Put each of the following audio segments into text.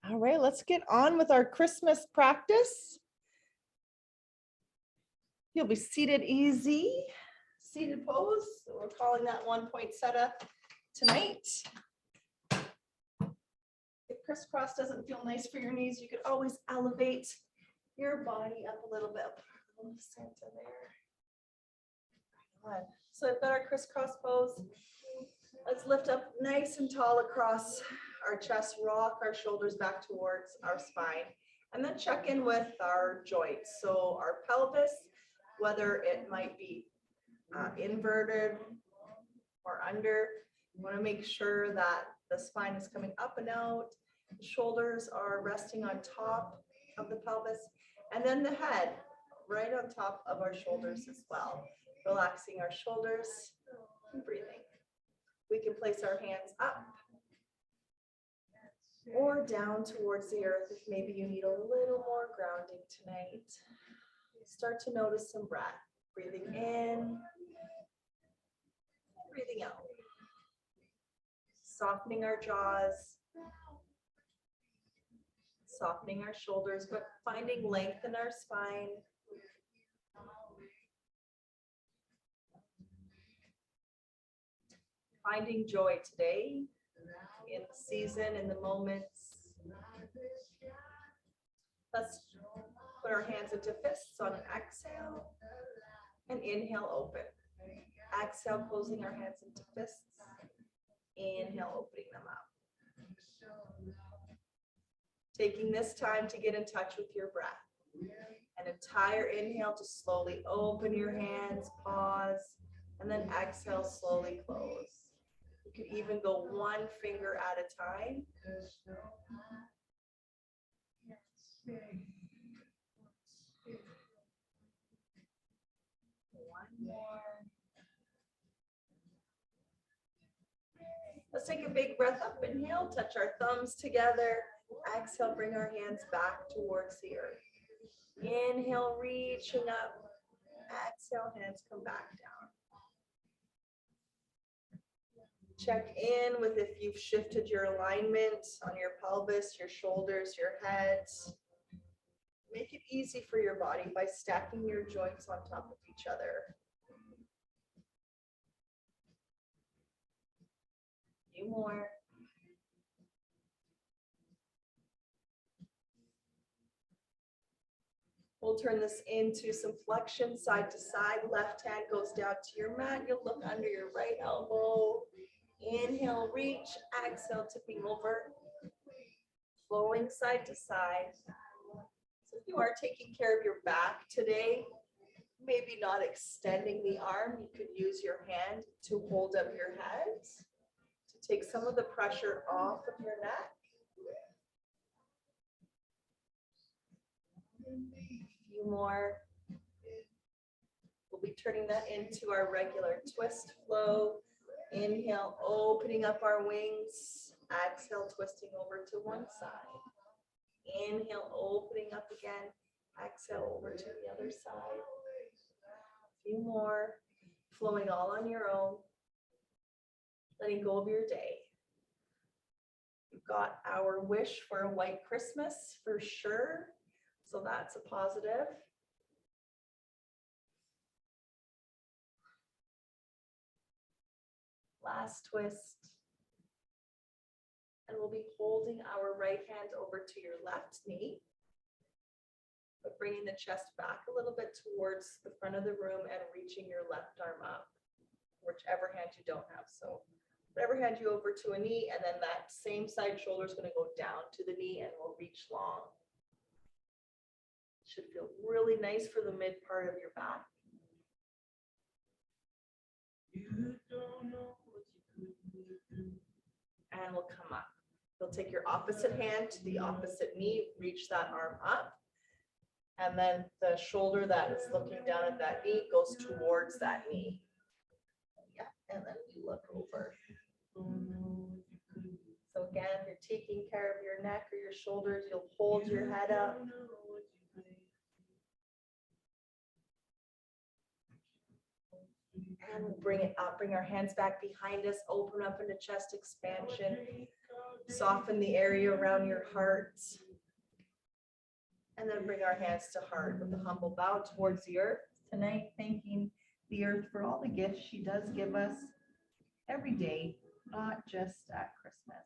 All right, let's get on with our Christmas practice. You'll be seated easy, seated pose. So we're calling that 1-poinsettia tonight. If crisscross doesn't feel nice for your knees, you could always elevate your body up a little bit. Center there. Right on. So I've got our crisscross pose. Let's lift up nice and tall across our chest, rock our shoulders back towards our spine, and then check in with our joints. So our pelvis, whether it might be inverted or under, you want to make sure that the spine is coming up and out. The shoulders are resting on top of the pelvis, and then the head right on top of our shoulders as well. Relaxing our shoulders and breathing. We can place our hands up or down towards the earth if maybe you need a little more grounding tonight. Start to notice some breath. Breathing in, breathing out. Softening our jaws, softening our shoulders, but finding length in our spine. Finding joy today, in the season, in the moments. Let's put our hands into fists on an exhale and inhale, open. Exhale, closing our hands into fists. Inhale, opening them up. Taking this time to get in touch with your breath. An entire inhale to slowly open your hands, pause, and then exhale, slowly close. You could even go one finger at a time. One more. Let's take a big breath up. Inhale, touch our thumbs together. Exhale, bring our hands back towards the earth. Inhale, reaching up. Exhale, hands come back down. Check in with if you've shifted your alignment on your pelvis, your shoulders, your head. Make it easy for your body by stacking your joints on top of each other. A few more. We'll turn this into some flexion side to side. Left hand goes down to your mat. You'll look under your right elbow. Inhale, reach. Exhale, tipping over. Flowing side to side. So if you are taking care of your back today, maybe not extending the arm, you could use your hand to hold up your head to take some of the pressure off of your neck. A few more. We'll be turning that into our regular twist flow. Inhale, opening up our wings. Exhale, twisting over to one side. Inhale, opening up again. Exhale, over to the other side. A few more. Flowing all on your own. Letting go of your day. We've got our wish for a white Christmas for sure. So that's a positive. Last twist. And we'll be holding our right hand over to your left knee, but bringing the chest back a little bit towards the front of the room and reaching your left arm up, whichever hand you don't have. So whatever hand you over to a knee, and then that same side shoulder is going to go down to the knee and we'll reach long. Should feel really nice for the mid part of your back. And we'll come up. You'll take your opposite hand to the opposite knee, reach that arm up. And then the shoulder that is looking down at that knee goes towards that knee. Yeah, and then you look over. So again, if you're taking care of your neck or your shoulders, you'll hold your head up. And we'll bring it up, bring our hands back behind us, open up into chest expansion. Soften the area around your heart. And then bring our hands to heart with a humble bow towards the earth tonight, thanking the earth for all the gifts she does give us every day, not just at Christmas.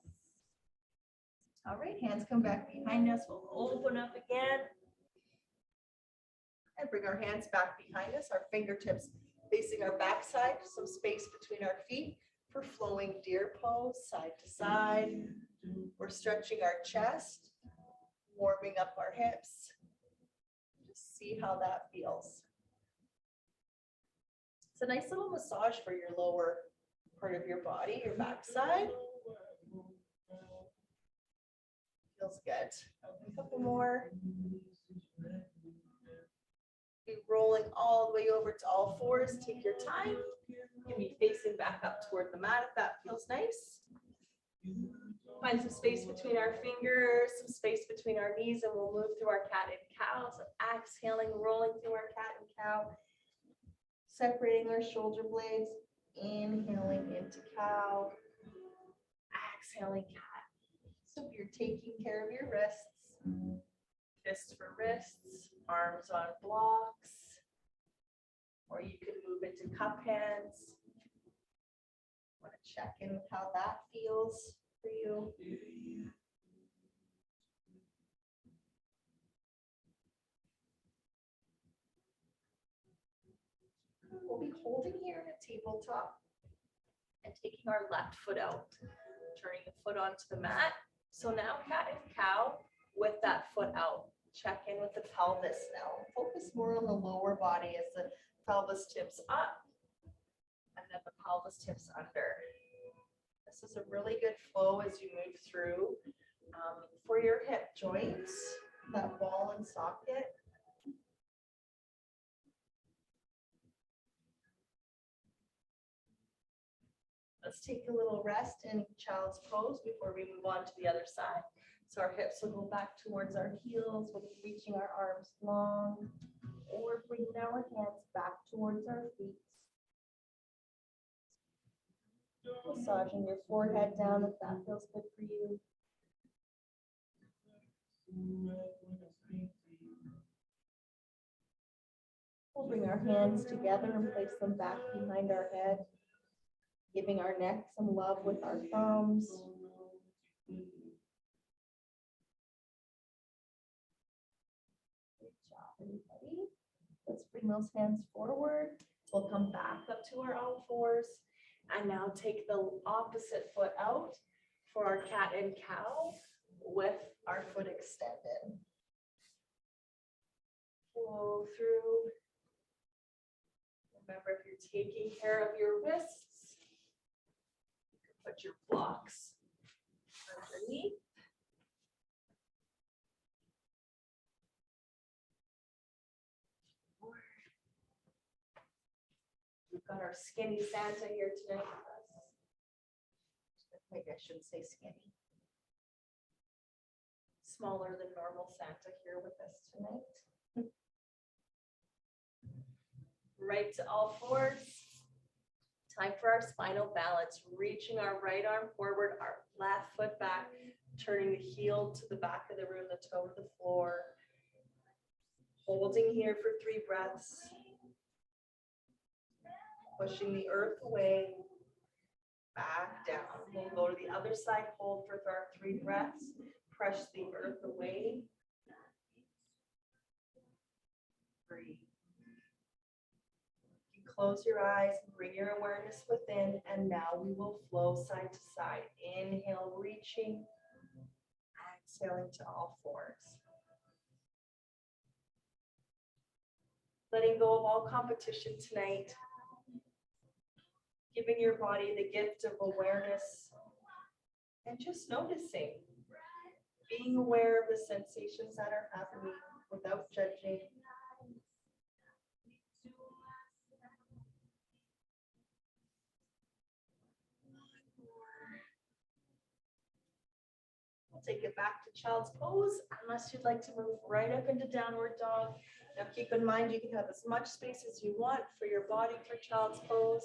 All right, hands come back behind us. We'll open up again. And bring our hands back behind us, our fingertips facing our backside, some space between our feet for flowing deer pose, side to side. We're stretching our chest, warming up our hips. Just see how that feels. It's a nice little massage for your lower part of your body, your backside. Feels good. A couple more. Be rolling all the way over to all fours. Take your time. You can be facing back up toward the mat if that feels nice. Find some space between our fingers, some space between our knees, and we'll move through our cat and cow. So exhaling, rolling through our cat and cow, separating our shoulder blades, inhaling into cow, exhaling cat. So if you're taking care of your wrists, fists for wrists, arms on blocks, or you can move into cup hands. Want to check in with how that feels for you. We'll be holding here in a tabletop and taking our left foot out, turning the foot onto the mat. So now cat and cow with that foot out. Check in with the pelvis now. Focus more on the lower body as the pelvis tips up and then the pelvis tips under. This is a really good flow as you move through for your hip joints, that ball and socket. Let's take a little rest in child's pose before we move on to the other side. So our hips will go back towards our heels. We'll be reaching our arms long or bringing our hands back towards our feet. Massaging your forehead down if that feels good for you. We'll bring our hands together and place them back behind our head, giving our neck some love with our thumbs. Good job, everybody. Let's bring those hands forward. We'll come back up to our all fours. And now take the opposite foot out for our cat and cow with our foot extended. Flow through. Remember, if you're taking care of your wrists, you can put your blocks underneath. We've got our skinny Santa here tonight. Maybe I shouldn't say skinny. Smaller than normal Santa here with us tonight. Right to all fours. Time for our spinal balance. Reaching our right arm forward, our left foot back, turning the heel to the back of the room, the toe to the floor. Holding here for 3 breaths. Pushing the earth away, back down. We'll go to the other side, hold for our 3 breaths. Press the earth away. Breathe. You close your eyes, bring your awareness within, and now we will flow side to side. Inhale, reaching, exhaling to all fours. Letting go of all competition tonight. Giving your body the gift of awareness and just noticing, being aware of the sensations that are happening without judging. We'll take it back to child's pose, unless you'd like to move right up into downward dog. Now keep in mind, you can have as much space as you want for your body for child's pose.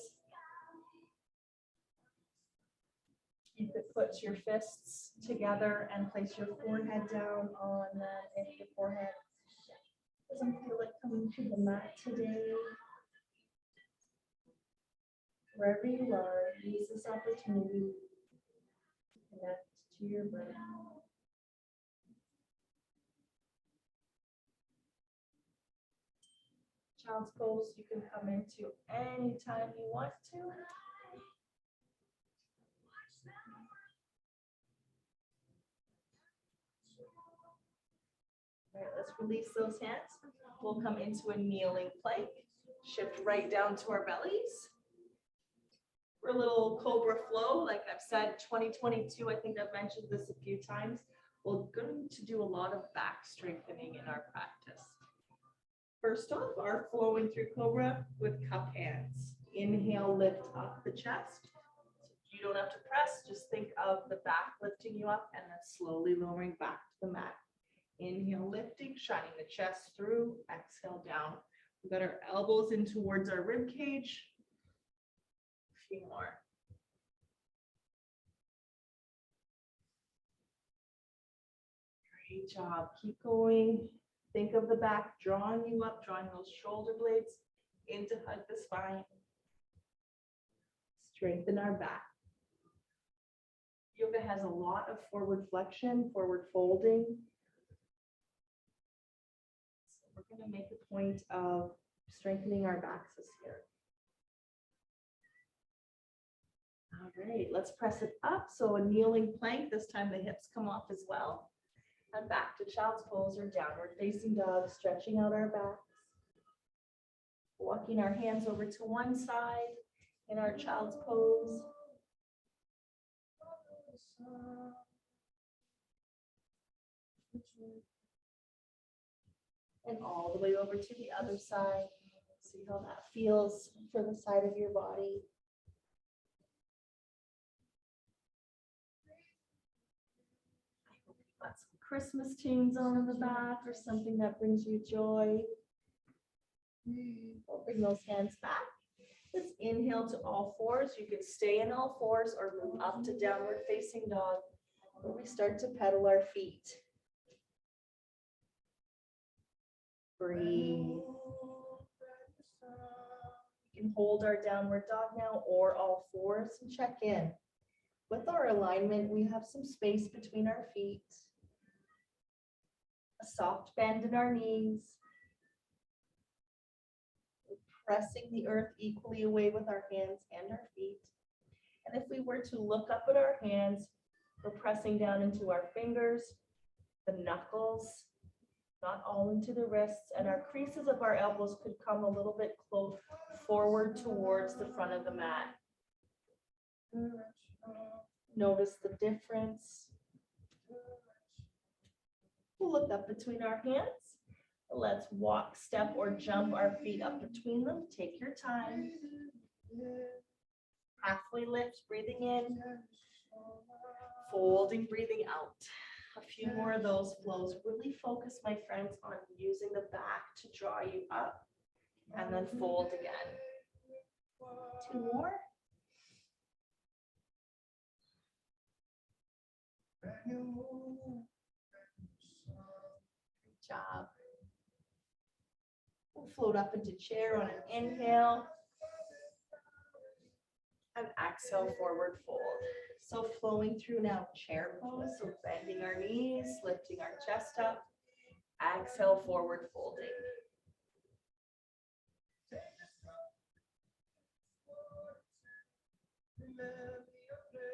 You could put your fists together and place your forehead down on them if your forehead doesn't feel like coming to the mat today. Wherever you are, use this opportunity to connect to your breath. Child's pose you can come into anytime you want to. All right, let's release those hands. We'll come into a kneeling plank. Shift right down to our bellies. For a little cobra flow, like I've said, 2022, I think I've mentioned this a few times. We're going to do a lot of back strengthening in our practice. First off, our flowing through cobra with cup hands. Inhale, lift up the chest. You don't have to press, just think of the back lifting you up and then slowly lowering back to the mat. Inhale, lifting, shining the chest through, exhale down. We've got our elbows in towards our rib cage. A few more. Great job. Keep going. Think of the back drawing you up, drawing those shoulder blades in to hug the spine. Strengthen our back. Yoga has a lot of forward flexion, forward folding. So we're going to make a point of strengthening our backs this year. All right, let's press it up. So a kneeling plank, this time the hips come off as well. And back to child's pose or downward facing dog, stretching out our backs. Walking our hands over to one side in our child's pose. And all the way over to the other side. See how that feels for the side of your body. Got some Christmas tunes on in the back or something that brings you joy. We'll bring those hands back. Let's inhale to all fours. You can stay in all fours or move up to downward facing dog where we start to pedal our feet. Breathe. You can hold our downward dog now or all fours and check in. With our alignment, we have some space between our feet. A soft bend in our knees. We're pressing the earth equally away with our hands and our feet. And if we were to look up at our hands, we're pressing down into our fingers, the knuckles, not all into the wrists, and our creases of our elbows could come a little bit close forward towards the front of the mat. Notice the difference. We'll look up between our hands. Let's walk, step, or jump our feet up between them. Take your time. Halfway lift, breathing in. Folding, breathing out. A few more of those flows. Really focus, my friends, on using the back to draw you up. And then fold again. Two more. Good job. We'll float up into chair on an inhale. And exhale, forward fold. So flowing through now, chair pose. So bending our knees, lifting our chest up. Exhale, forward folding.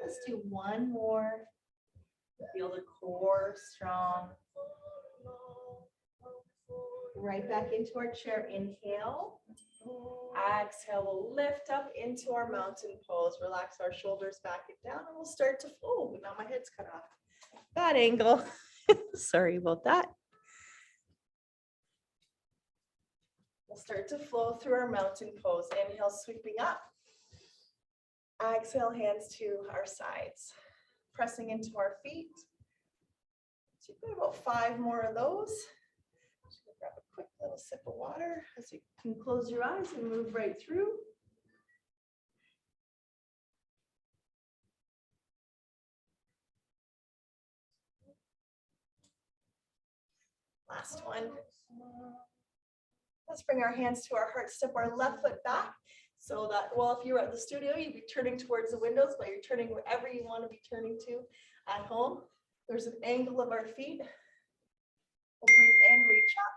Let's do one more. Feel the core strong. Right back into our chair. Inhale. Exhale, we'll lift up into our mountain pose. Relax our shoulders back and down, and we'll start to fold. Now my head's cut off. Bad angle. Sorry about that. We'll start to flow through our mountain pose. Inhale, sweeping up. Exhale, hands to our sides. Pressing into our feet. So you've got about 5 more of those. Just gonna grab a quick little sip of water as you can close your eyes and move right through. Last one. Let's bring our hands to our heart, step our left foot back so that, well, if you're at the studio, you'd be turning towards the windows, but you're turning wherever you want to be turning to at home. There's an angle of our feet. We'll breathe in, reach up.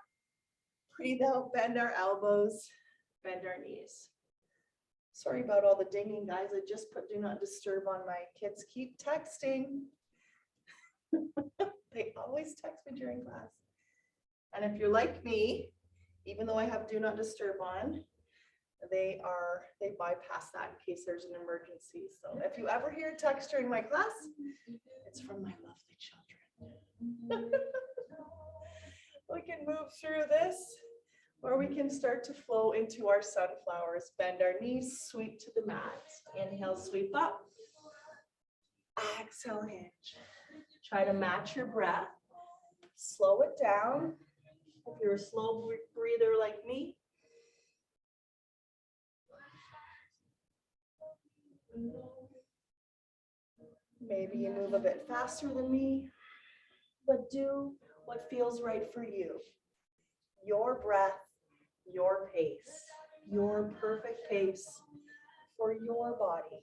Breathe out, bend our elbows, bend our knees. Sorry about all the dinging, guys. I just put do not disturb on my kids. Keep texting. They always text me during class. And if you're like me, even though I have do not disturb on, they bypass that in case there's an emergency. So if you ever hear a text during my class, it's from my lovely children. We can move through this, or we can start to flow into our sunflowers. Bend our knees, sweep to the mat. Inhale, sweep up. Exhale, hinge. Try to match your breath. Slow it down. If you're a slow breather like me, maybe you move a bit faster than me, but do what feels right for you. Your breath, your pace, your perfect pace for your body.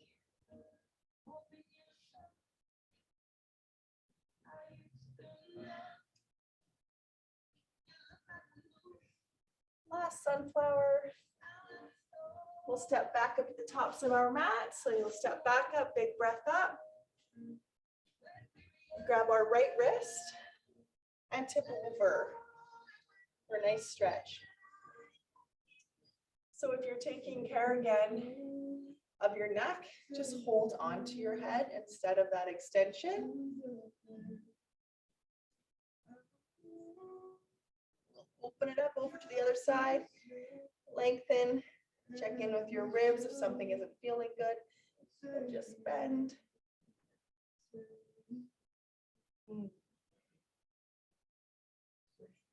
Last sunflower. We'll step back up at the tops of our mats. So you'll step back up, big breath up. Grab our right wrist and tip over for a nice stretch. So if you're taking care again of your neck, just hold on to your head instead of that extension. Open it up over to the other side, lengthen, check in with your ribs if something isn't feeling good, and just bend.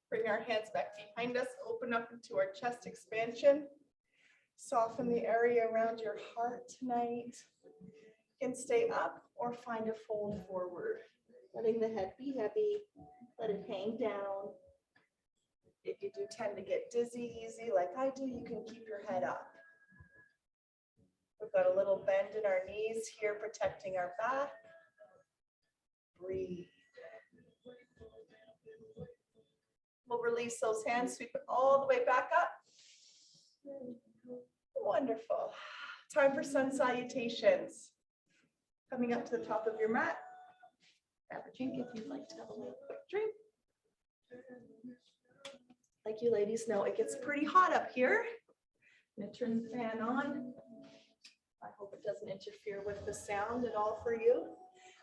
Bring our hands back behind us, open up into our chest expansion. Soften the area around your heart tonight. You can stay up or find a fold forward, letting the head be heavy, let it hang down. If you do tend to get dizzy easy like I do, you can keep your head up. We've got a little bend in our knees here, protecting our back. Breathe. We'll release those hands, sweep it all the way back up. Wonderful. Time for sun salutations. Coming up to the top of your mat. Grab a drink if you'd like to have a little quick drink. Like you ladies know, it gets pretty hot up here. I'm going to turn the fan on. I hope it doesn't interfere with the sound at all for you.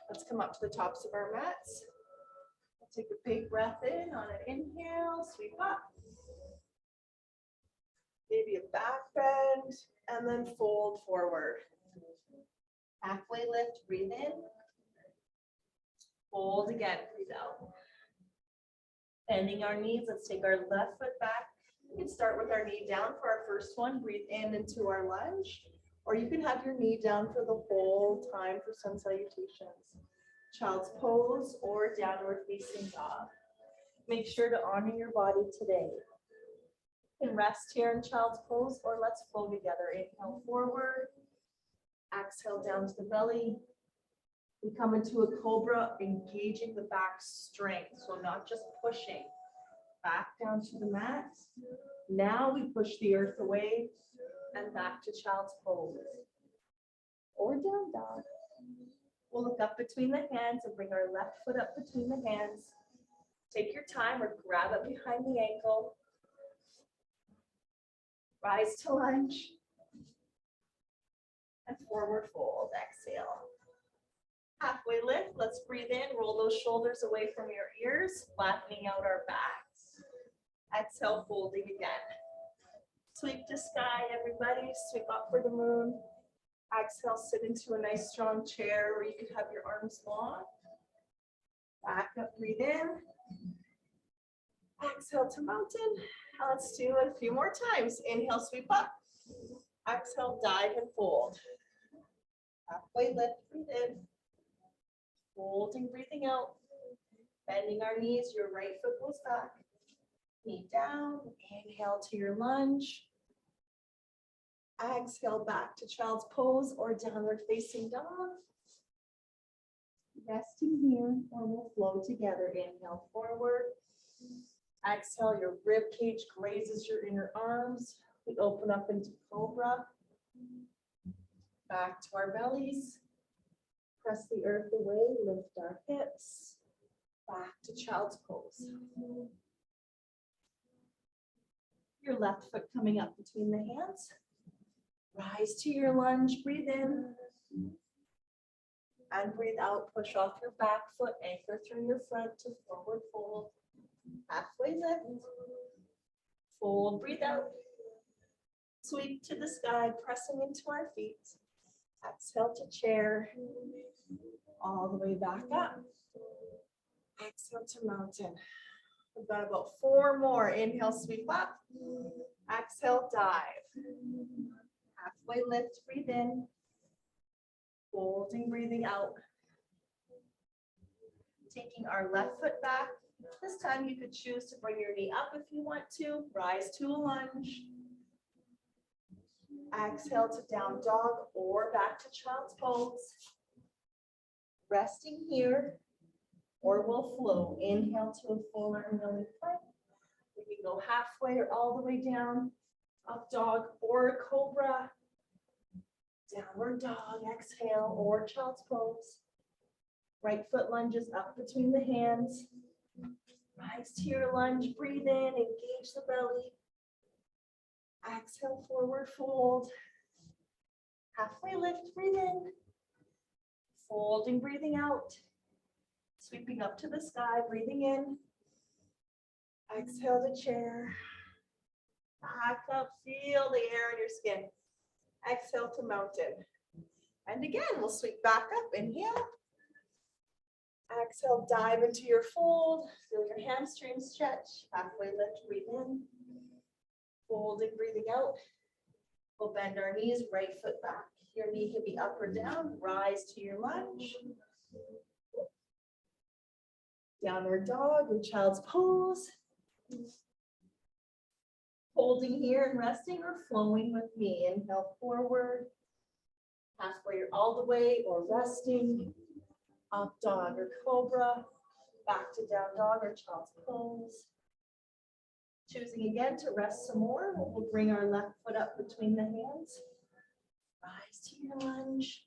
Let's come up to the tops of our mats. We'll take a big breath in on an inhale, sweep up. Maybe a back bend, and then fold forward. Halfway lift, breathe in. Fold again, breathe out. Bending our knees, let's take our left foot back. We can start with our knee down for our first one. Breathe in into our lunge, or you can have your knee down for the whole time for sun salutations. Child's pose or downward facing dog. Make sure to honor your body today. You can rest here in child's pose, or let's flow together. Inhale forward, exhale down to the belly. We come into a cobra, engaging the back strength, so not just pushing. Back down to the mat. Now we push the earth away and back to child's pose. Or down dog. We'll look up between the hands and bring our left foot up between the hands. Take your time or grab it behind the ankle. Rise to lunge. And forward fold, exhale. Halfway lift, let's breathe in, roll those shoulders away from your ears, flattening out our backs. Exhale, folding again. Sweep to sky, everybody, sweep up for the moon. Exhale, sit into a nice strong chair where you could have your arms long. Back up, breathe in. Exhale to mountain. Let's do it a few more times. Inhale, sweep up. Exhale, dive and fold. Halfway lift, breathe in. Folding, breathing out. Bending our knees, your right foot goes back. Knee down, inhale to your lunge. Exhale back to child's pose or downward facing dog. Resting here, or we'll flow together. Inhale forward. Exhale, your rib cage grazes your inner arms. We open up into cobra. Back to our bellies. Press the earth away, lift our hips. Back to child's pose. Your left foot coming up between the hands. Rise to your lunge, breathe in. And breathe out, push off your back foot, anchor through your front to forward fold. Halfway lift. Fold, breathe out. Sweep to the sky, pressing into our feet. Exhale to chair. All the way back up. Exhale to mountain. We've got about 4 more. Inhale, sweep up. Exhale, dive. Halfway lift, breathe in. Folding, breathing out. Taking our left foot back. This time you could choose to bring your knee up if you want to. Rise to a lunge. Exhale to down dog or back to child's pose. Resting here, or we'll flow. Inhale to a full arm belly plank. We can go halfway or all the way down. Up dog or cobra. Downward dog, exhale, or child's pose. Right foot lunges up between the hands. Rise to your lunge, breathe in, engage the belly. Exhale, forward fold. Halfway lift, breathe in. Folding, breathing out. Sweeping up to the sky, breathing in. Exhale to chair. Back up, feel the air in your skin. Exhale to mountain. And again, we'll sweep back up, inhale. Exhale, dive into your fold. Feel your hamstrings stretch. Halfway lift, breathe in. Folding, breathing out. We'll bend our knees, right foot back. Your knee can be up or down. Rise to your lunge. Downward dog or child's pose. Holding here and resting or flowing with me. Inhale forward. Halfway or all the way or resting. Up dog or cobra. Back to down dog or child's pose. Choosing again to rest some more, we'll bring our left foot up between the hands. Rise to your lunge.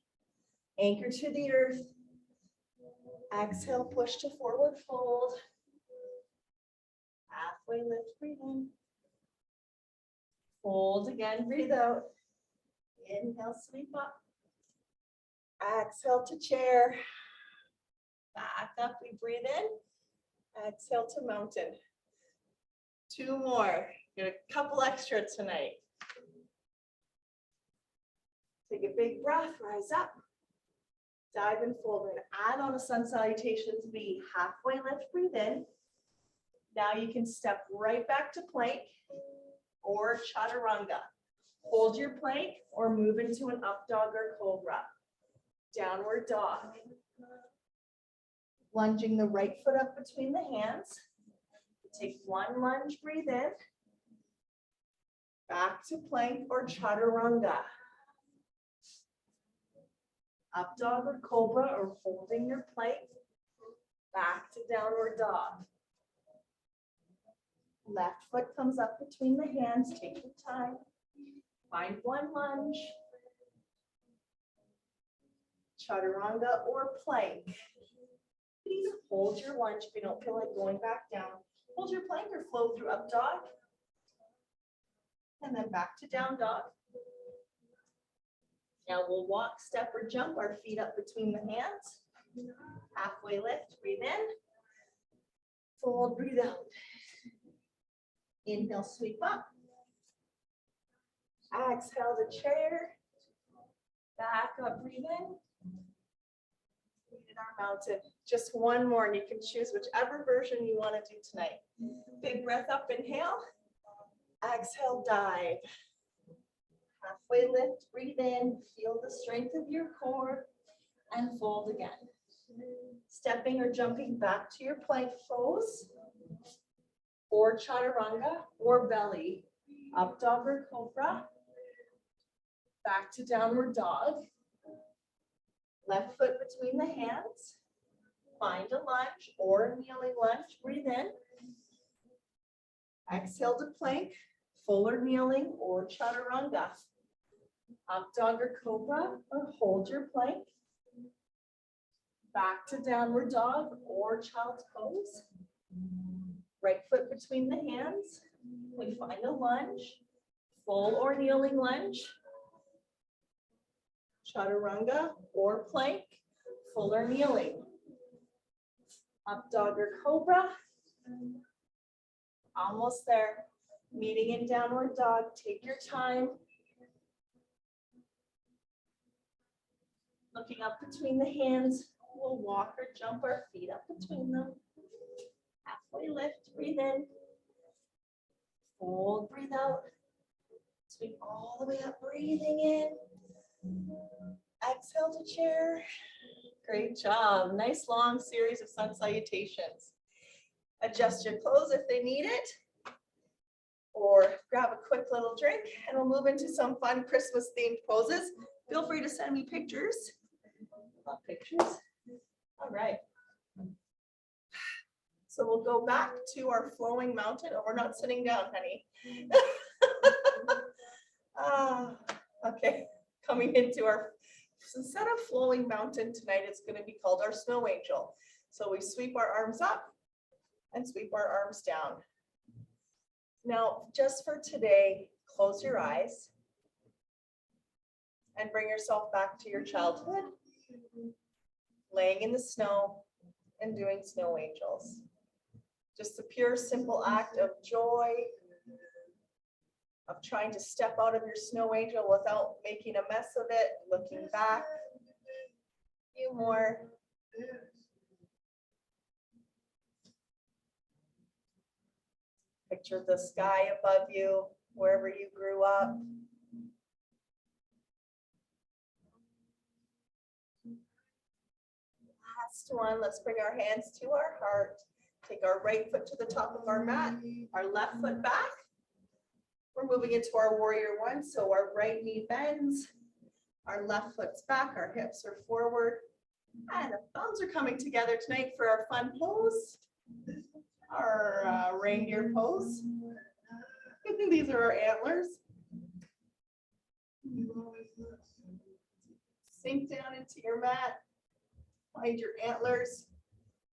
Anchor to the earth. Exhale, push to forward fold. Halfway lift, breathe in. Fold again, breathe out. Inhale, sweep up. Exhale to chair. Back up, we breathe in. Exhale to mountain. 2 more. Get a couple extra tonight. Take a big breath, rise up. Dive and fold. We're gonna add on a sun salutations V. Halfway lift, breathe in. Now you can step right back to plank or chaturanga. Hold your plank or move into an up dog or cobra. Downward dog. Lunging the right foot up between the hands. Take 1 lunge, breathe in. Back to plank or chaturanga. Up dog or cobra or holding your plank. Back to downward dog. Left foot comes up between the hands. Take your time. Find 1 lunge. Chaturanga or plank. Please hold your lunge if you don't feel like going back down. Hold your plank or flow through up dog. And then back to down dog. Now we'll walk, step, or jump our feet up between the hands. Halfway lift, breathe in. Fold, breathe out. Inhale, sweep up. Exhale to chair. Back up, breathe in. In our mountain. Just 1 more, and you can choose whichever version you want to do tonight. Big breath up, inhale. Exhale, dive. Halfway lift, breathe in. Feel the strength of your core and fold again. Stepping or jumping back to your plank pose. or Chaturanga or belly. Up dog or cobra. Back to downward dog. Left foot between the hands. Find a lunge or a kneeling lunge. Breathe in. Exhale to plank, full or kneeling or Chaturanga. Up dog or cobra or hold your plank. Back to downward dog or child's pose. Right foot between the hands. We find a lunge, full or kneeling lunge. Chaturanga or plank, full or kneeling. Up dog or cobra. Almost there. Meeting in downward dog. Take your time. Looking up between the hands. We'll walk or jump our feet up between them. Halfway lift. Breathe in. Fold. Breathe out. Sweep all the way up. Breathing in. Exhale to chair. Great job. Nice long series of sun salutations. Adjust your clothes if they need it, or grab a quick little drink, and we'll move into some fun Christmas themed poses. Feel free to send me pictures. Love pictures. All right. So we'll go back to our flowing mountain. Oh, we're not sitting down, honey. Okay, coming into our, instead of flowing mountain tonight, it's going to be called our snow angel. So we sweep our arms up and sweep our arms down. Now, just for today, close your eyes and bring yourself back to your childhood, laying in the snow and doing snow angels. Just a pure, simple act of joy, of trying to step out of your snow angel without making a mess of it, looking back. A few more. Picture the sky above you, wherever you grew up. Last one, let's bring our hands to our heart. Take our right foot to the top of our mat, our left foot back. We're moving into our warrior one, so our right knee bends, our left foot's back, our hips are forward, and the thumbs are coming together tonight for our fun pose, our reindeer pose. These are our antlers. Sink down into your mat, find your antlers,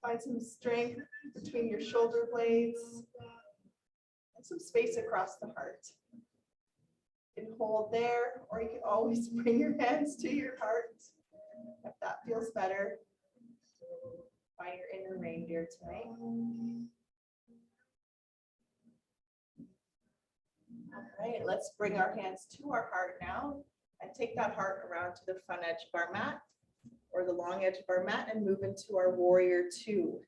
find some strength between your shoulder blades, and some space across the heart. You can hold there, or you can always bring your hands to your heart if that feels better. Find your inner reindeer tonight. All right, let's bring our hands to our heart now and take that heart around to the front edge of our mat or the long edge of our mat and move into our warrior two.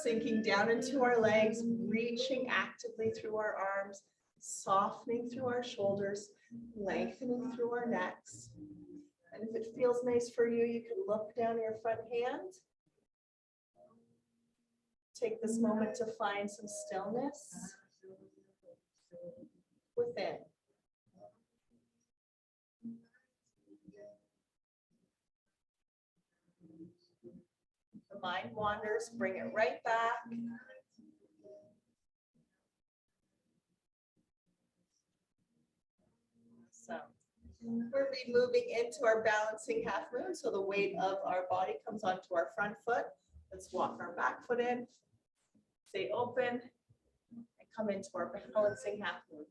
Sinking down into our legs, reaching actively through our arms, softening through our shoulders, lengthening through our necks. And if it feels nice for you, you can look down your front hand. Take this moment to find some stillness within. The mind wanders, bring it right back. So we're moving into our balancing half moon. So the weight of our body comes onto our front foot. Let's walk our back foot in, stay open, and come into our balancing half moon.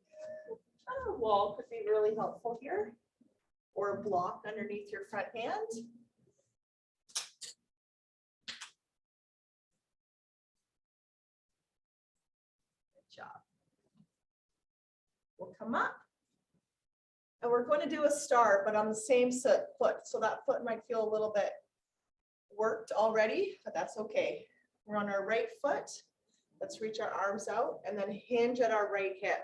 A wall could be really helpful here, or a block underneath your front hand. Good job. We'll come up. And we're going to do a star, but on the same foot. So that foot might feel a little bit worked already, but that's okay. We're on our right foot. Let's reach our arms out and then hinge at our right hip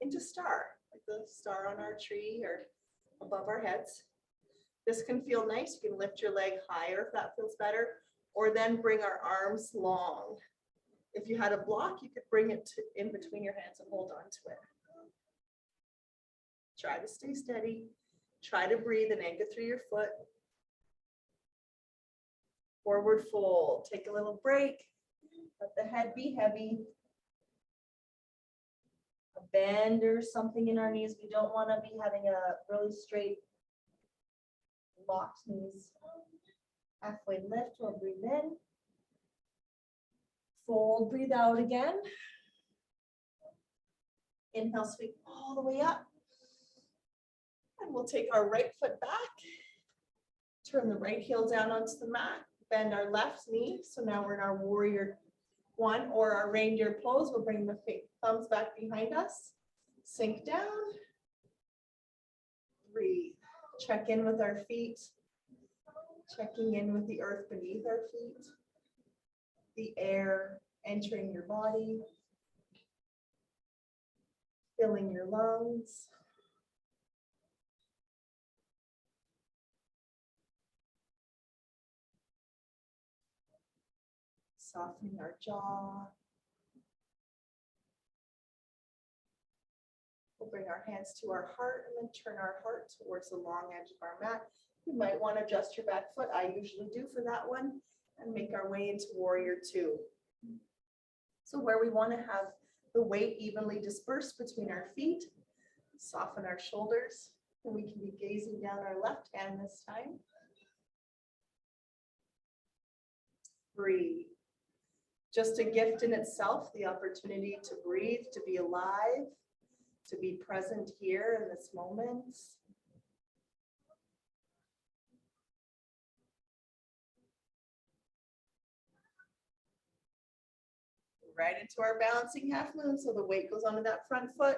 into star, like the star on our tree or above our heads. This can feel nice. You can lift your leg higher if that feels better, or then bring our arms long. If you had a block, you could bring it in between your hands and hold on to it. Try to stay steady. Try to breathe and anchor through your foot. Forward fold. Take a little break. Let the head be heavy. A bend or something in our knees. We don't want to be having a really straight locked knees. Halfway lift. We'll breathe in. Fold, breathe out again. Inhale, sweep all the way up. And we'll take our right foot back. Turn the right heel down onto the mat. Bend our left knee. So now we're in our warrior one or our reindeer pose. We'll bring the thumbs back behind us. Sink down. Breathe. Check in with our feet. Checking in with the earth beneath our feet. The air entering your body. Filling your lungs. Softening our jaw. We'll bring our hands to our heart and then turn our heart towards the long edge of our mat. You might want to adjust your back foot. I usually do for that one. And make our way into warrior two. So where we want to have the weight evenly dispersed between our feet, soften our shoulders, and we can be gazing down our left hand this time. Breathe. Just a gift in itself, the opportunity to breathe, to be alive, to be present here in this moment. Right into our balancing half moon. So the weight goes onto that front foot.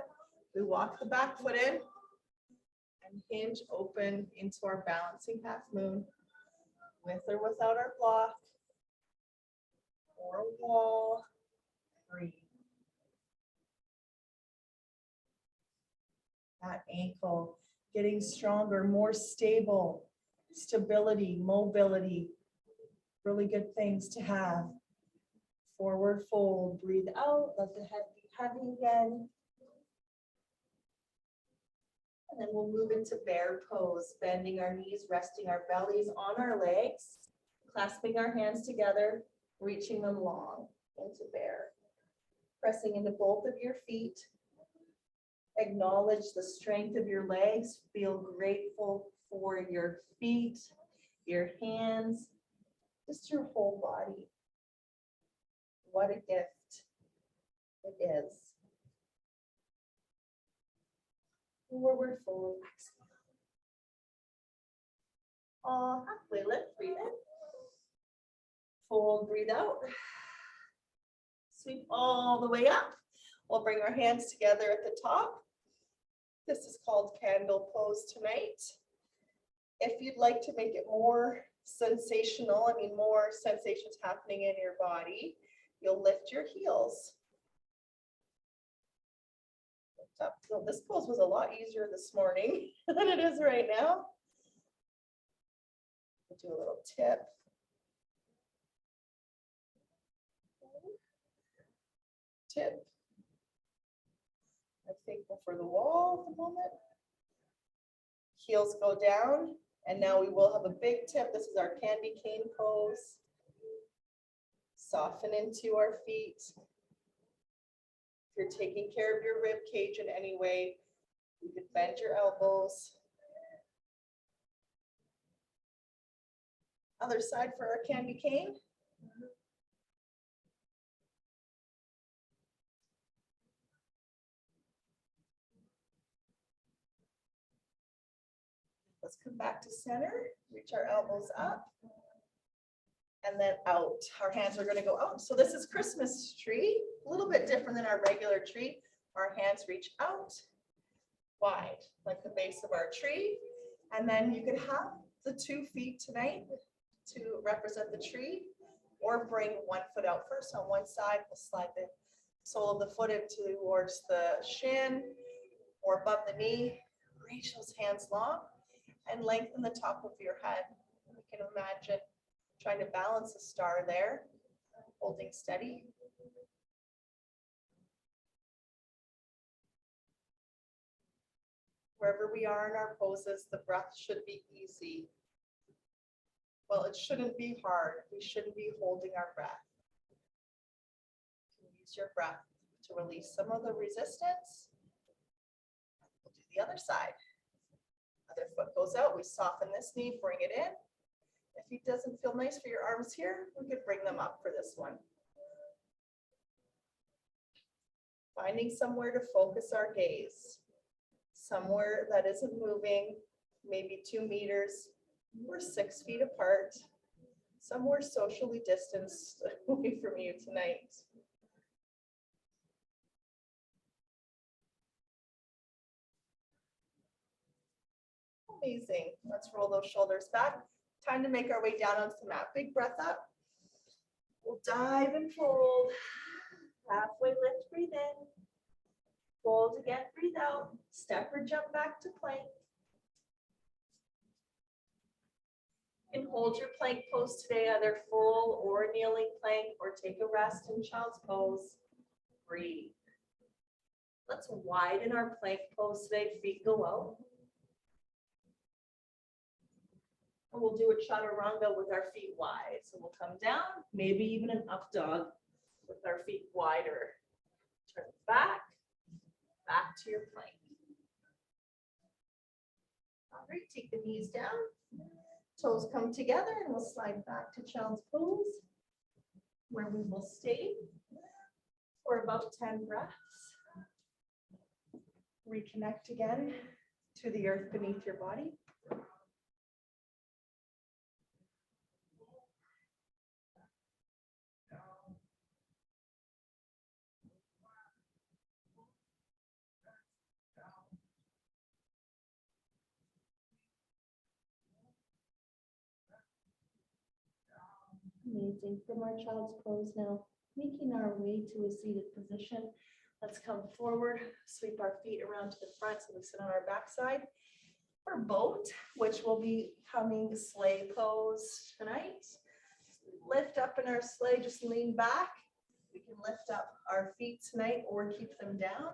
We walk the back foot in and hinge open into our balancing half moon with or without our block or wall. Breathe. That ankle getting stronger, more stable, stability, mobility, really good things to have. Forward fold, breathe out, let the head be heavy again. And then we'll move into bear pose, bending our knees, resting our bellies on our legs, clasping our hands together, reaching them long into bear. Pressing into both of your feet. Acknowledge the strength of your legs. Feel grateful for your feet, your hands, just your whole body. What a gift it is. Forward fold, exhale. Halfway lift, breathe in. Fold, breathe out. Sweep all the way up. We'll bring our hands together at the top. This is called candle pose tonight. If you'd like to make it more sensational, more sensations happening in your body, you'll lift your heels. Lift up. So this pose was a lot easier this morning than it is right now. We'll do a little tip. Tip. I'm thankful for the wall at the moment. Heels go down, and now we will have a big tip. This is our candy cane pose. Soften into our feet. If you're taking care of your rib cage in any way, you could bend your elbows. Other side for our candy cane. Let's come back to center, reach our elbows up, and then out. Our hands are going to go out. So this is Christmas tree, a little bit different than our regular tree. Our hands reach out wide, like the base of our tree. And then you could have the 2 feet tonight to represent the tree, or bring one foot out first on one side. We'll slide the sole of the foot in towards the shin or above the knee. Reach those hands long and lengthen the top of your head. You can imagine trying to balance a star there. Holding steady. Wherever we are in our poses, the breath should be easy. Well, it shouldn't be hard. We shouldn't be holding our breath. Use your breath to release some of the resistance. We'll do the other side. Other foot goes out. We soften this knee, bring it in. If it doesn't feel nice for your arms here, we could bring them up for this one. Finding somewhere to focus our gaze. Somewhere that isn't moving, maybe 2 meters or 6 feet apart. Somewhere socially distanced away from you tonight. Amazing. Let's roll those shoulders back. Time to make our way down onto the mat. Big breath up. We'll dive and fold. Halfway lift, breathe in. Fold again, breathe out. Step or jump back to plank. And hold your plank pose today, either full or kneeling plank, or take a rest in child's pose. Breathe. Let's widen our plank pose today. Feet go out. And we'll do a chaturanga with our feet wide. So we'll come down, maybe even an up dog with our feet wider. Turn back to your plank. All right, take the knees down. Toes come together and we'll slide back to child's pose, where we will stay for about 10 breaths. Reconnect again to the earth beneath your body. Amazing. From our child's pose now, making our way to a seated position. Let's come forward, sweep our feet around to the front so we sit on our backside. For boat, which will be coming sleigh pose tonight. Lift up in our sleigh, just lean back. We can lift up our feet tonight or keep them down.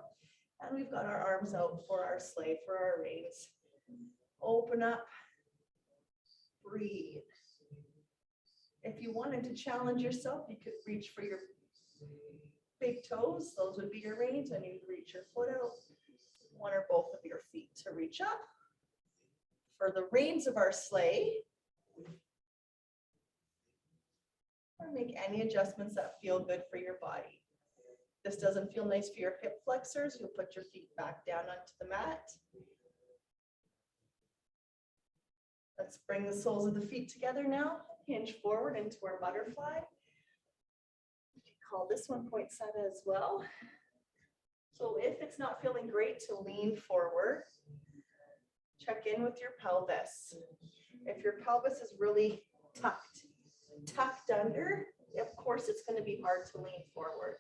And we've got our arms out for our sleigh, for our reins. Open up, breathe. If you wanted to challenge yourself, you could reach for your big toes. Those would be your reins, and you'd reach your foot out. One or both of your feet to reach up. For the reins of our sleigh, or make any adjustments that feel good for your body. If this doesn't feel nice for your hip flexors, you'll put your feet back down onto the mat. Let's bring the soles of the feet together now. Hinge forward into our butterfly. You can call this one poinsettia as well. So if it's not feeling great to lean forward, check in with your pelvis. If your pelvis is really tucked under, of course it's going to be hard to lean forward.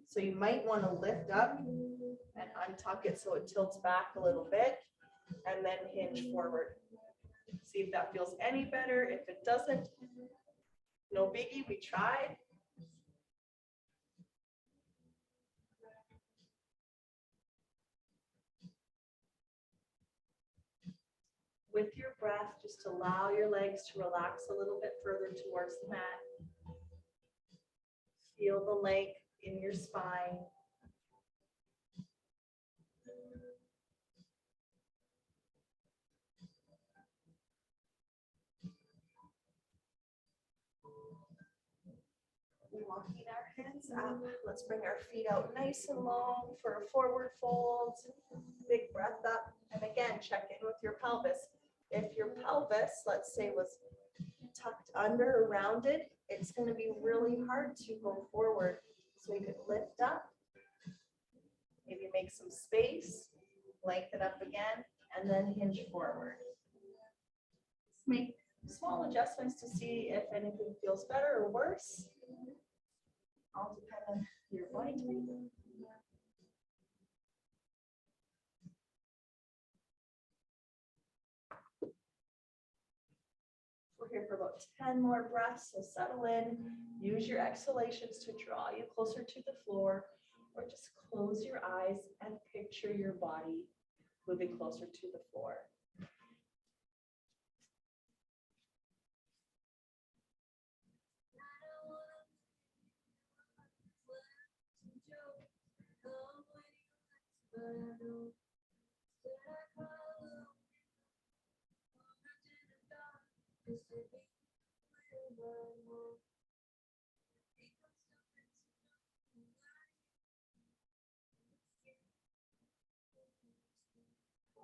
So you might want to lift up and untuck it so it tilts back a little bit, and then hinge forward. See if that feels any better. If it doesn't, no biggie, we tried. With your breath, just allow your legs to relax a little bit further towards the mat. Feel the length in your spine. Walking our hands up. Let's bring our feet out nice and long for a forward fold. Big breath up. And again, check in with your pelvis. If your pelvis, let's say, was tucked under or rounded, it's going to be really hard to go forward. So you can lift up, maybe make some space, lengthen up again, and then hinge forward. Make small adjustments to see if anything feels better or worse. All depend on your body type. We're here for about about 10 more breaths, so settle in. Use your exhalations to draw you closer to the floor, or just close your eyes and picture your body moving closer to the floor.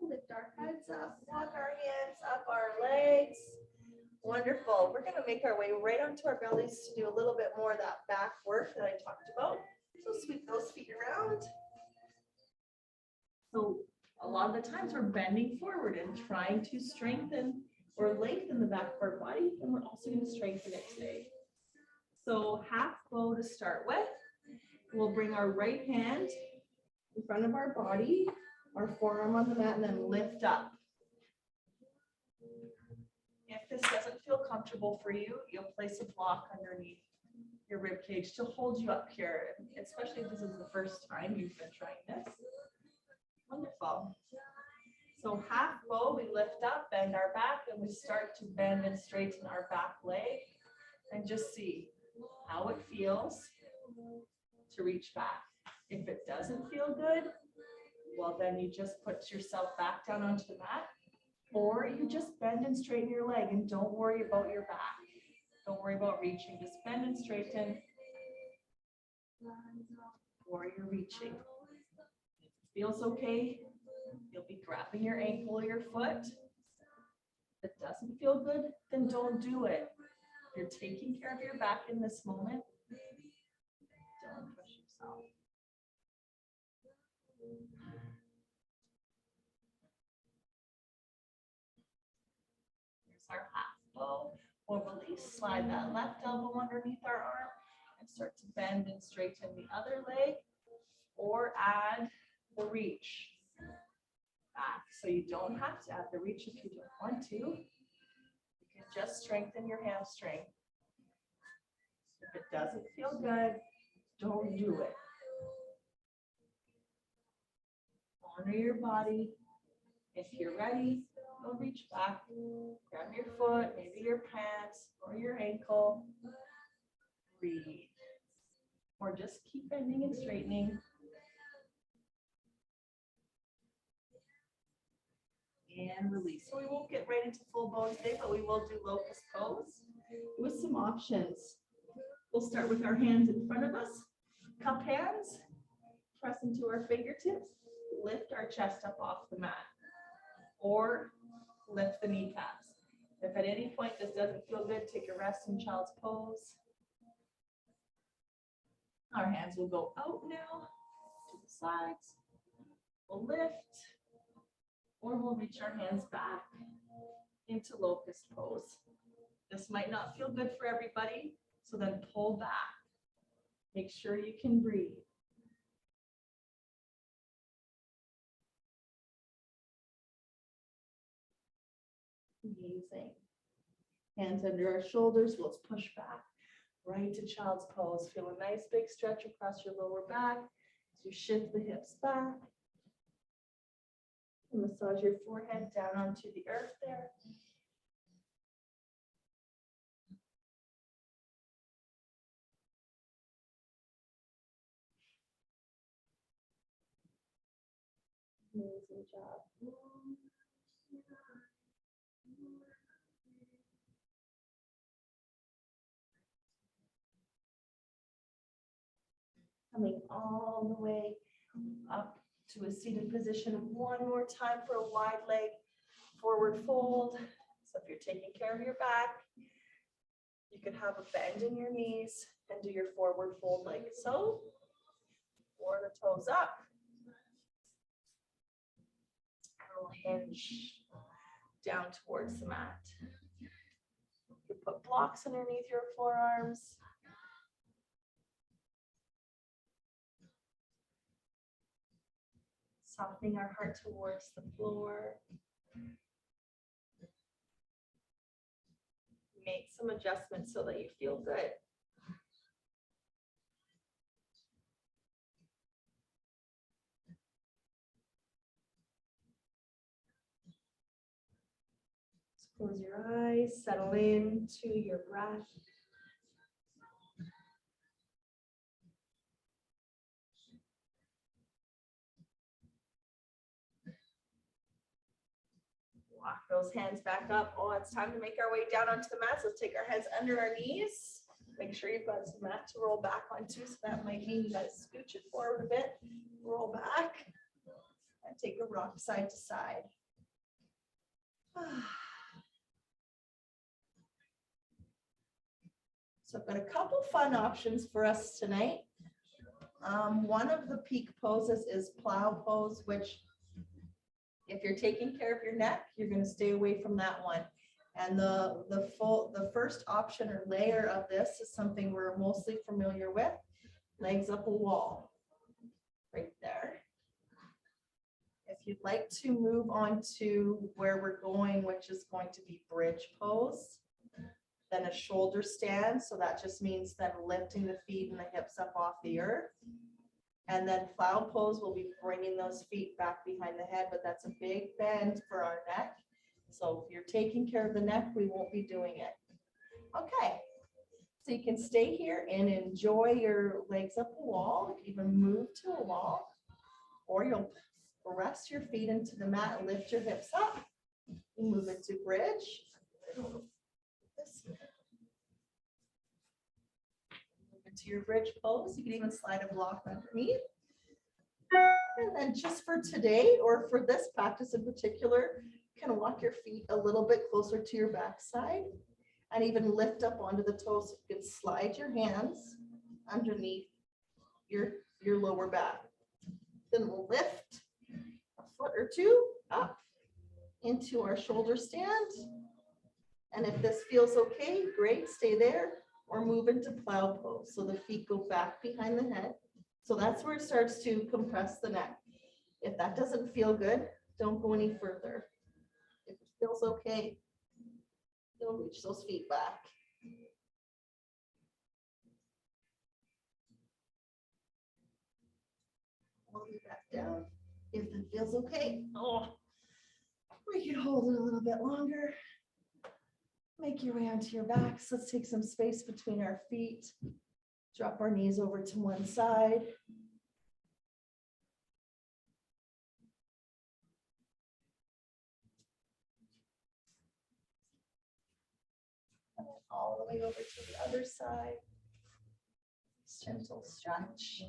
Lift our heads up, walk our hands up our legs. Wonderful. We're going to make our way right onto our bellies to do a little bit more of that back work that I talked about. So sweep those feet around. So a lot of the times we're bending forward and trying to strengthen or lengthen the back of our body, and we're also going to strengthen it today. So half bow to start with. We'll bring our right hand in front of our body, our forearm on the mat, and then lift up. If this doesn't feel comfortable for you, you'll place a block underneath your rib cage to hold you up here, especially if this is the first time you've been trying this. Wonderful. So half bow, we lift up, bend our back, and we start to bend and straighten our back leg, and just see how it feels to reach back. If it doesn't feel good, well, then you just put yourself back down onto the mat, or you just bend and straighten your leg and don't worry about your back. Don't worry about reaching, just bend and straighten, or you're reaching. If it feels okay, you'll be grabbing your ankle or your foot. If it doesn't feel good, then don't do it. If you're taking care of your back in this moment, don't push yourself. Here's our half bow. We'll release, slide that left elbow underneath our arm and start to bend and straighten the other leg, or add the reach back. So you don't have to add the reach if you don't want to. You can just strengthen your hamstring. If it doesn't feel good, don't do it. Honor your body. If you're ready, you'll reach back, grab your foot, maybe your pants or your ankle. Breathe. Or just keep bending and straightening. And release. So we won't get right into full bow today, but we will do locust pose with some options. We'll start with our hands in front of us, cup hands, press into our fingertips, lift our chest up off the mat, or lift the kneecaps. If at any point this doesn't feel good, take a rest in child's pose. Our hands will go out now to the sides. We'll lift, or we'll reach our hands back into locust pose. This might not feel good for everybody, so then pull back. Make sure you can breathe. Amazing. Hands under our shoulders, let's push back right to child's pose. Feel a nice big stretch across your lower back as you shift the hips back. And massage your forehead down onto the earth there. Amazing job. Coming all the way up to a seated position. One more time for a wide leg forward fold. So if you're taking care of your back, you could have a bend in your knees and do your forward fold like so, or the toes up. And we'll hinge down towards the mat. You put blocks underneath your forearms. Softening our heart towards the floor. make some adjustments so that you feel good. Close your eyes, settle into your breath. Walk those hands back up. Oh, it's time to make our way down onto the mat. So let's take our hands under our knees. Make sure you've got some mat to roll back onto. So that might mean you got to scooch it forward a bit, roll back, and take a rock side to side. So I've got a couple fun options for us tonight. One of the peak poses is Plow Pose, which if you're taking care of your neck, you're going to stay away from that one. And the first option or layer of this is something we're mostly familiar with. Legs up a wall, right there. If you'd like to move on to where we're going, which is going to be bridge pose, then a shoulder stand. So that just means then lifting the feet and the hips up off the earth. And then plow pose will be bringing those feet back behind the head, but that's a big bend for our neck. So if you're taking care of the neck, we won't be doing it. Okay, so you can stay here and enjoy your legs up a wall. You can even move to a wall, or you'll rest your feet into the mat and lift your hips up. You move into bridge. Move into your bridge pose. You can even slide a block underneath. And then just for today, or for this practice in particular, you can walk your feet a little bit closer to your backside and even lift up onto the toes. So you can slide your hands underneath your lower back. Then we'll lift a foot or two up into our shoulder stand. And if this feels okay, great, stay there, or move into plow pose. So the feet go back behind the head. So that's where it starts to compress the neck. If that doesn't feel good, don't go any further. If it feels okay, you'll reach those feet back. Hold it back down. If it feels okay, we can hold it a little bit longer. Make your way onto your back. So let's take some space between our feet. Drop our knees over to one side. And then all the way over to the other side. Gentle stretch.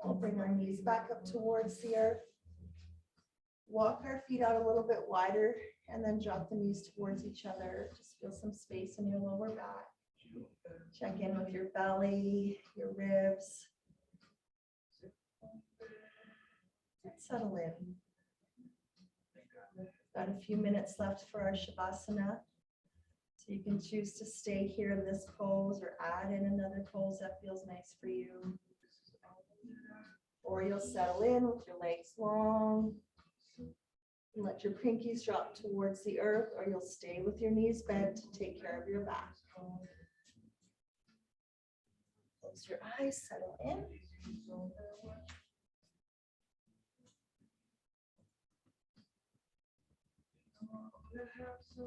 We'll bring our knees back up towards the earth. Walk our feet out a little bit wider and then drop the knees towards each other. Just feel some space in your lower back. Check in with your belly, your ribs. And settle in. Got a few minutes left for our Shavasana. So you can choose to stay here in this pose or add in another pose that feels nice for you. Or you'll settle in with your legs long. And let your pinkies drop towards the earth, or you'll stay with your knees bent to take care of your back. Close your eyes, settle in.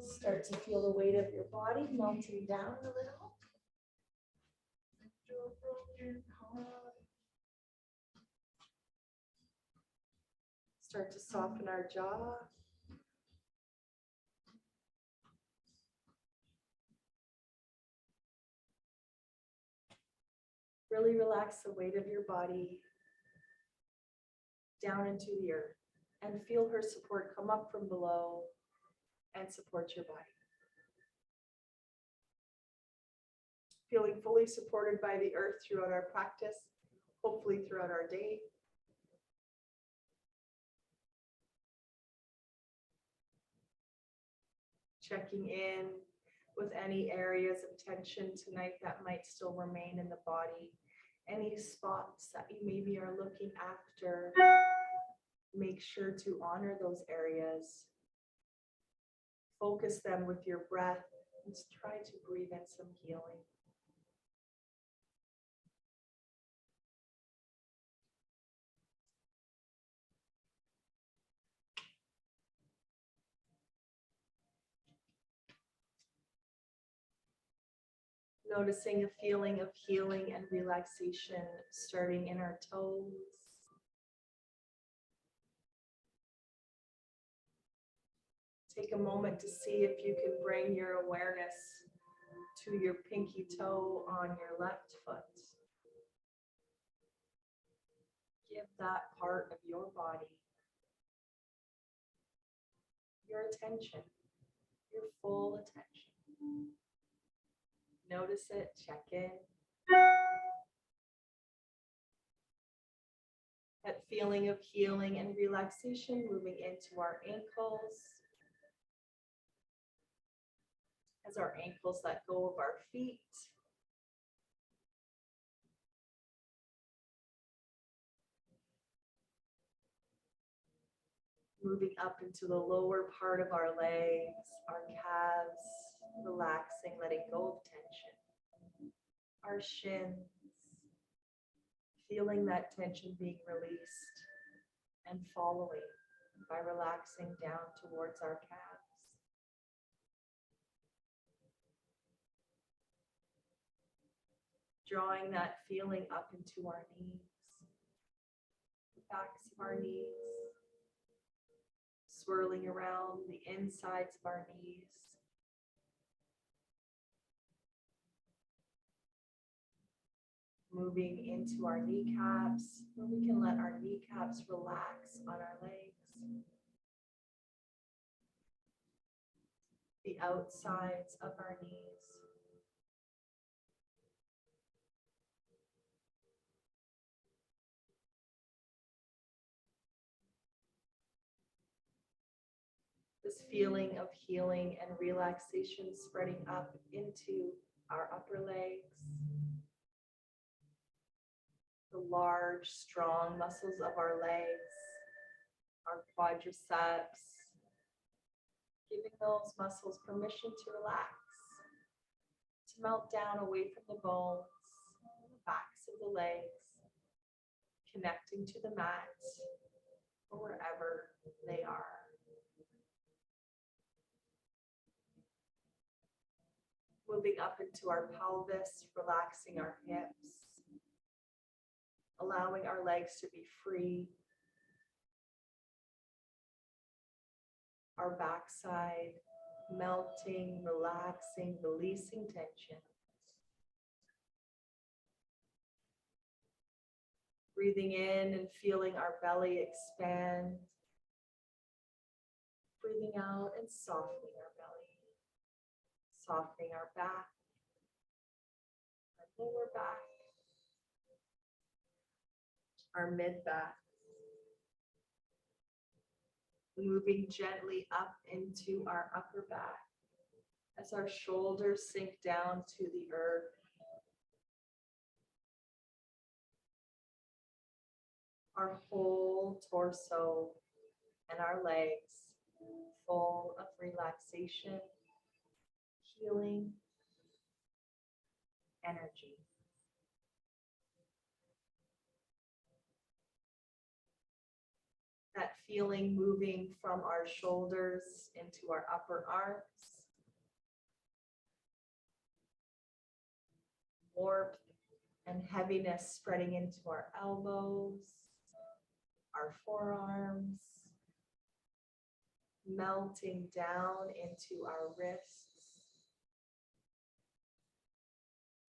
Start to feel the weight of your body melting down a little. Start to soften our jaw. Really relax the weight of your body down into the earth and feel her support come up from below and support your body. Feeling fully supported by the earth throughout our practice, hopefully throughout our day. Checking in with any areas of tension tonight that might still remain in the body, any spots that you maybe are looking after Make sure to honor those areas. Focus them with your breath. Let's try to breathe in some healing. Noticing a feeling of healing and relaxation starting in our toes. Take a moment to see if you can bring your awareness to your pinky toe on your left foot. Give that part of your body your attention, your full attention. Notice it, check in. That feeling of healing and relaxation moving into our ankles. As our ankles let go of our feet. Moving up into the lower part of our legs, our calves, relaxing, letting go of tension. Our shins, feeling that tension being released and following by relaxing down towards our calves. Drawing that feeling up into our knees, the backs of our knees, swirling around the insides of our knees. Moving into our kneecaps, where we can let our kneecaps relax on our legs. The outsides of our knees. This feeling of healing and relaxation spreading up into our upper legs. The large, strong muscles of our legs, our quadriceps, giving those muscles permission to relax, to melt down away from the bones, the backs of the legs, connecting to the mat or wherever they are. Moving up into our pelvis, relaxing our hips, allowing our legs to be free. Our backside, melting, relaxing, releasing tension. Breathing in and feeling our belly expand. Breathing out and softening our belly. Softening our back, our lower back, our mid back. Moving gently up into our upper back as our shoulders sink down to the earth. Our whole torso and our legs full of relaxation, healing, energy. That feeling moving from our shoulders into our upper arms. Warmth and heaviness spreading into our elbows, our forearms, melting down into our wrists,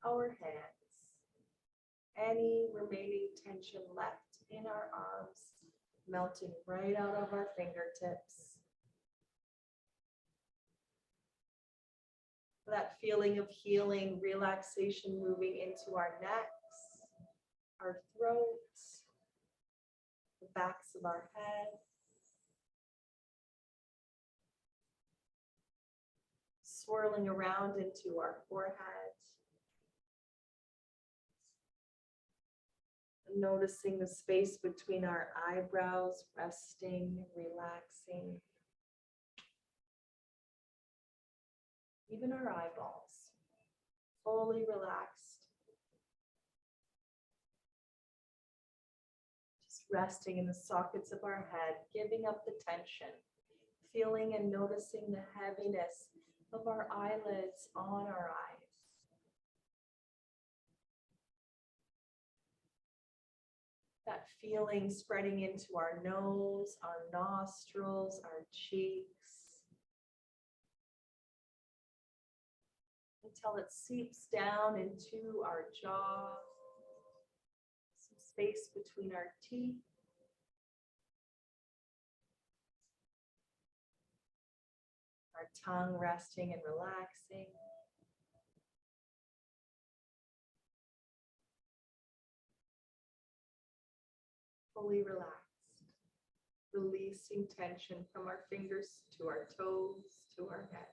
our hands. Any remaining tension left in our arms, melting right out of our fingertips. That feeling of healing, relaxation moving into our necks, our throats, the backs of our heads. Swirling around into our forehead. Noticing the space between our eyebrows, resting, relaxing. Even our eyeballs, fully relaxed. Just resting in the sockets of our head, giving up the tension, feeling and noticing the heaviness of our eyelids on our eyes. That feeling spreading into our nose, our nostrils, our cheeks, until it seeps down into our jaw, some space between our teeth. Our tongue resting and relaxing. Fully relaxed, releasing tension from our fingers to our toes, to our head.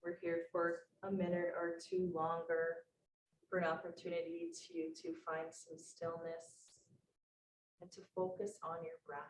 We're here for a minute or two longer for an opportunity to find some stillness and to focus on your breath.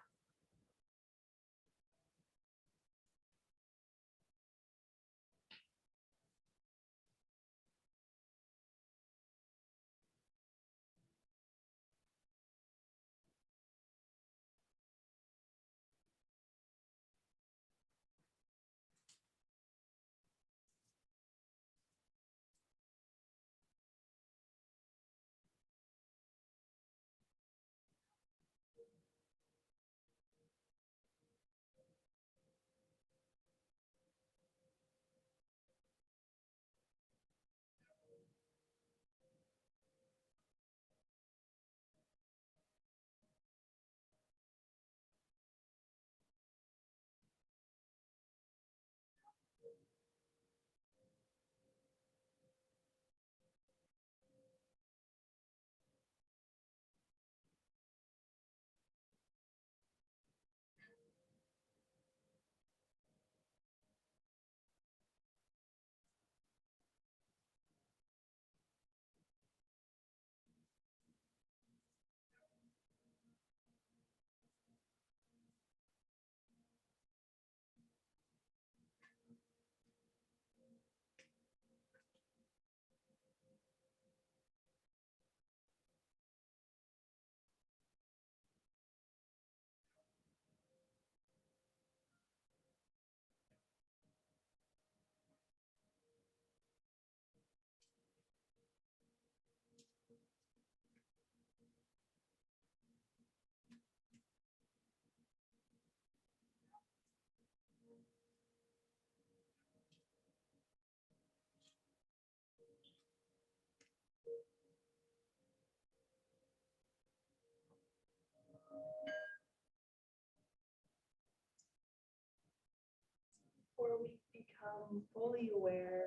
Before we become fully aware,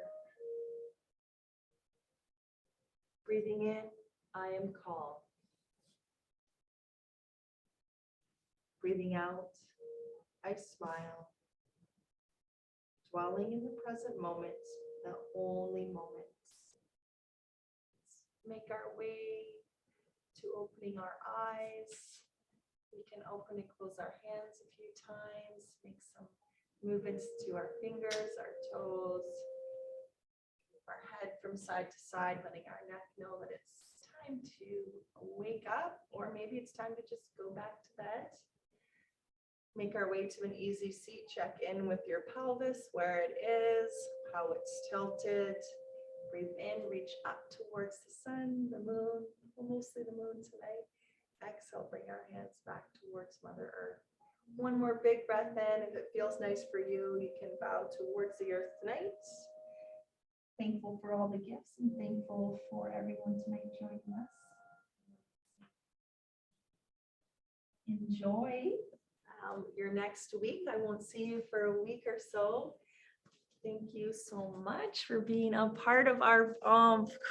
breathing in, I am calm. Breathing out, I smile. Dwelling in the present moment, the only moment. Make our way to opening our eyes. We can open and close our hands a few times, make some movements to our fingers, our toes, our head from side to side, letting our neck know that it's time to wake up, or maybe it's time to just go back to bed. Make our way to an easy seat. Check in with your pelvis, where it is, how it's tilted. Breathe in, reach up towards the sun, the moon, mostly the moon tonight. Exhale, bring our hands back towards Mother Earth. One more big breath in. If it feels nice for you, you can bow towards the earth tonight. Thankful for all the gifts and thankful for everyone tonight joining us. Enjoy your next week. I won't see you for a week or so. Thank you so much for being a part of our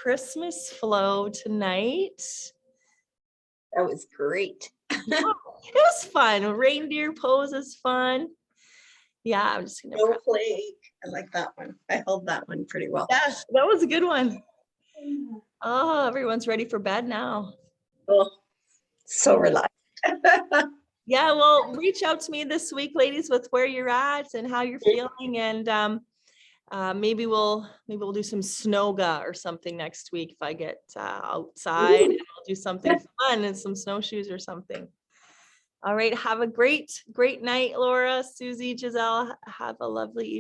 Christmas flow tonight. That was great. It was fun. Reindeer Pose is fun. Yeah, I'm just gonna. Snowflake. I like that one. I held that one pretty well. Yeah, that was a good one. Oh, everyone's ready for bed now. Oh, so relaxed. Yeah, well, reach out to me this week, ladies, with where you're at and how you're feeling, and maybe we'll do some snowga or something next week if I get outside, and I'll do something fun and some snowshoes or something. All right, have a great night, Laura, Susie, Giselle. Have a lovely evening.